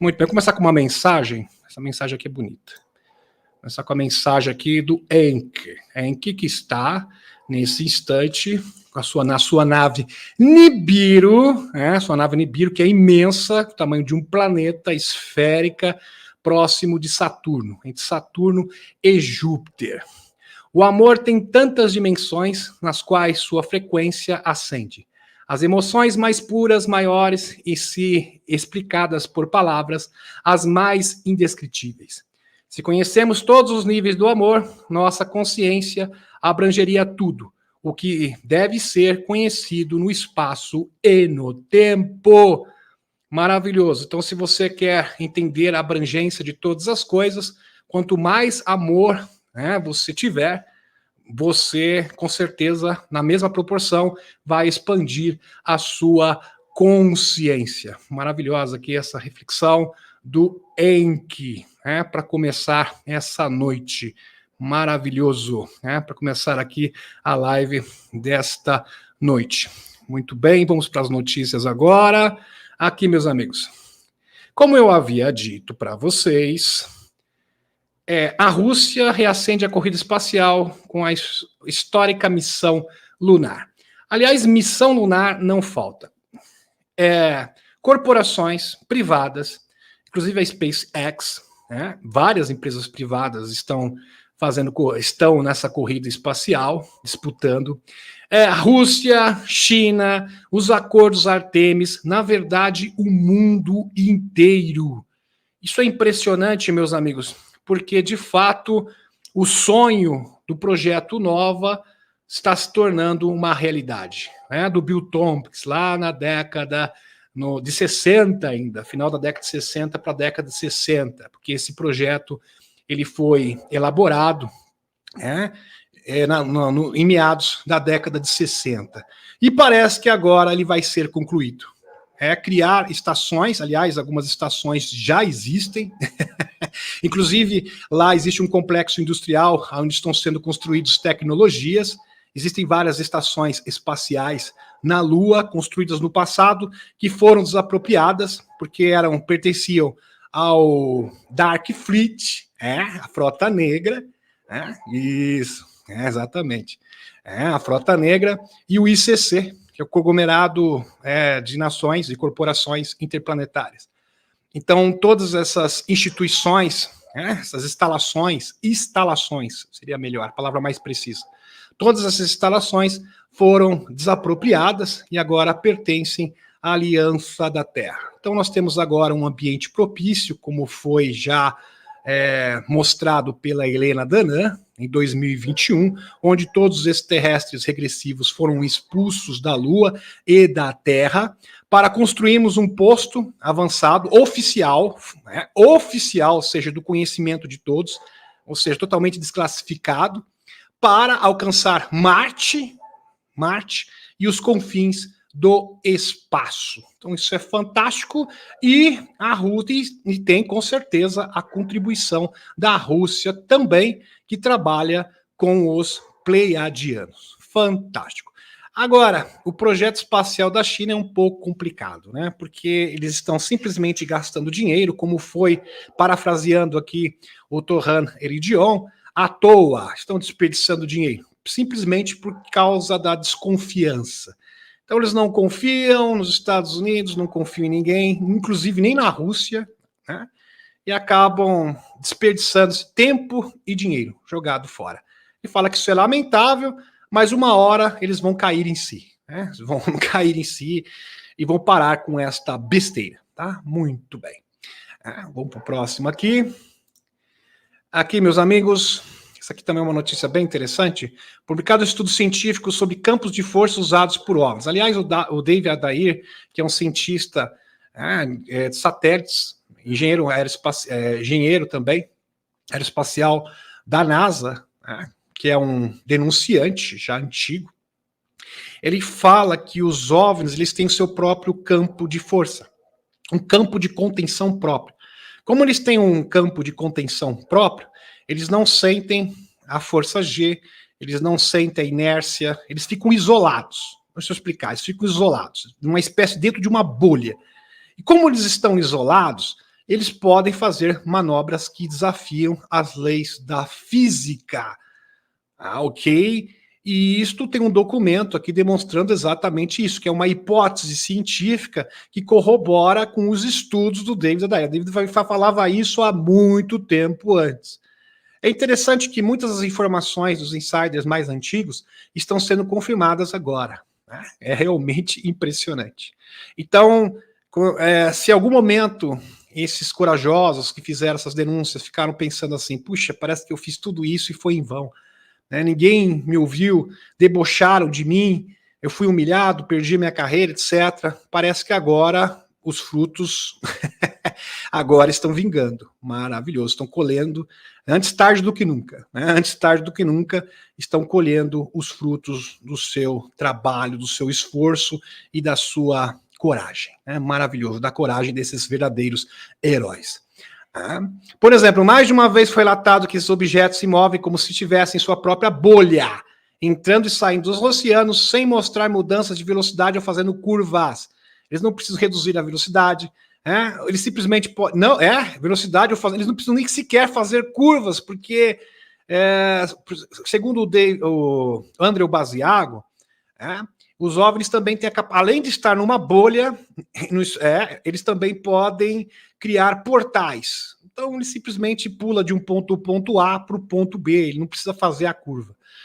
Muito bem, vou começar com uma mensagem. Essa mensagem aqui é bonita. Vou começar com a mensagem aqui do Enki. Enki que está, nesse instante, na sua nave Nibiru, sua nave Nibiru, que é imensa, do tamanho de um planeta, esférica, próximo de Saturno, entre Saturno e Júpiter. O amor tem tantas dimensões nas quais sua frequência ascende. As emoções mais puras, maiores e, se explicadas por palavras, as mais indescritíveis. Se conhecemos todos os níveis do amor, nossa consciência abrangeria tudo, o que deve ser conhecido no espaço e no tempo. Maravilhoso. Então, se você quer entender a abrangência de todas as coisas, quanto mais amor você tiver, você, com certeza, na mesma proporção, vai expandir a sua consciência. Maravilhosa aqui essa reflexão do Enki, para começar essa noite. Maravilhoso, para começar aqui a live desta noite. Muito bem, vamos para as notícias agora. Aqui, meus amigos. Como eu havia dito para vocês, a Rússia reacende a corrida espacial com a histórica missão lunar. Aliás, missão lunar não falta. Corporações privadas, inclusive a SpaceX, várias empresas privadas estão nessa corrida espacial, disputando. Rússia, China, os acordos Artemis, na verdade, o mundo inteiro. Isso é impressionante, meus amigos, porque, de fato, o sonho do projeto Nova está se tornando uma realidade. Do Bill Tompkins, lá na década de 60 ainda, final da década de 60 para a década de 60, porque esse projeto ele foi elaborado em meados da década de 60. E parece que agora ele vai ser concluído. Criar estações, aliás, algumas estações já existem. Inclusive, lá existe um complexo industrial onde estão sendo construídas tecnologias. Existem várias estações espaciais na Lua, construídas no passado, que foram desapropriadas, porque pertenciam ao Dark Fleet, a Frota Negra. Isso, exatamente. A Frota Negra e o ICC, que é o conglomerado de nações e corporações interplanetárias. Então, todas essas instituições, essas instalações seria melhor, a palavra mais precisa. Todas essas instalações foram desapropriadas e agora pertencem à Aliança da Terra. Então, nós temos agora um ambiente propício, como foi já mostrado pela Helena Danã, em 2021, onde todos os extraterrestres regressivos foram expulsos da Lua e da Terra, para construirmos um posto avançado, oficial, ou seja, do conhecimento de todos, ou seja, totalmente desclassificado, para alcançar Marte e os confins do espaço. Então isso é fantástico e a Rússia tem com certeza a contribuição da Rússia também, que trabalha com os pleiadianos. Fantástico. Agora, o projeto espacial da China é um pouco complicado, porque eles estão simplesmente gastando dinheiro, como foi, parafraseando aqui o Torran Eridion, à toa, estão desperdiçando dinheiro, simplesmente por causa da desconfiança. Então eles não confiam nos Estados Unidos, não confiam em ninguém, inclusive nem na Rússia, e acabam desperdiçando tempo e dinheiro jogado fora. E fala que isso é lamentável, mas uma hora eles vão cair em si, vão cair em si e vão parar com esta besteira, tá? Muito bem. Vamos para o próximo aqui. Aqui, meus amigos, isso aqui também é uma notícia bem interessante. Publicado um estudo científico sobre campos de força usados por homens. Aliás, o David Adair, que é um cientista de satélites, engenheiro também, aeroespacial da NASA, que é um denunciante já antigo, ele fala que os OVNIs eles têm o seu próprio campo de força, um campo de contenção próprio. Como eles têm um campo de contenção próprio, eles não sentem a força G, eles não sentem a inércia, eles ficam isolados. Deixa eu explicar, eles ficam isolados, numa espécie dentro de uma bolha. E como eles estão isolados, eles podem fazer manobras que desafiam as leis da física. Ok? E isto tem um documento aqui demonstrando exatamente isso, que é uma hipótese científica que corrobora com os estudos do David Adair. David falava isso há muito tempo antes. É interessante que muitas das informações dos insiders mais antigos estão sendo confirmadas agora. Né? É realmente impressionante. Então, se em algum momento esses corajosos que fizeram essas denúncias ficaram pensando assim, puxa, parece que eu fiz tudo isso e foi em vão. Né? Ninguém me ouviu, debocharam de mim, eu fui humilhado, perdi minha carreira, etc. Parece que agora os frutos agora estão vingando. Maravilhoso, estão colhendo, antes tarde do que nunca. Né? Antes tarde do que nunca, estão colhendo os frutos do seu trabalho, do seu esforço e da sua coragem. Né? Maravilhoso, da coragem desses verdadeiros heróis. Por exemplo, mais de uma vez foi relatado que esses objetos se movem como se tivessem sua própria bolha, entrando e saindo dos oceanos sem mostrar mudanças de velocidade ou fazendo curvas. Eles não precisam reduzir a velocidade, eles simplesmente podem. Não, velocidade ou fazer. Eles não precisam nem sequer fazer curvas, porque, segundo o André Basiago, os OVNIs também têm além de estar numa bolha, eles também podem criar portais. Então ele simplesmente pula de um ponto A para o ponto B, ele não precisa fazer a curva.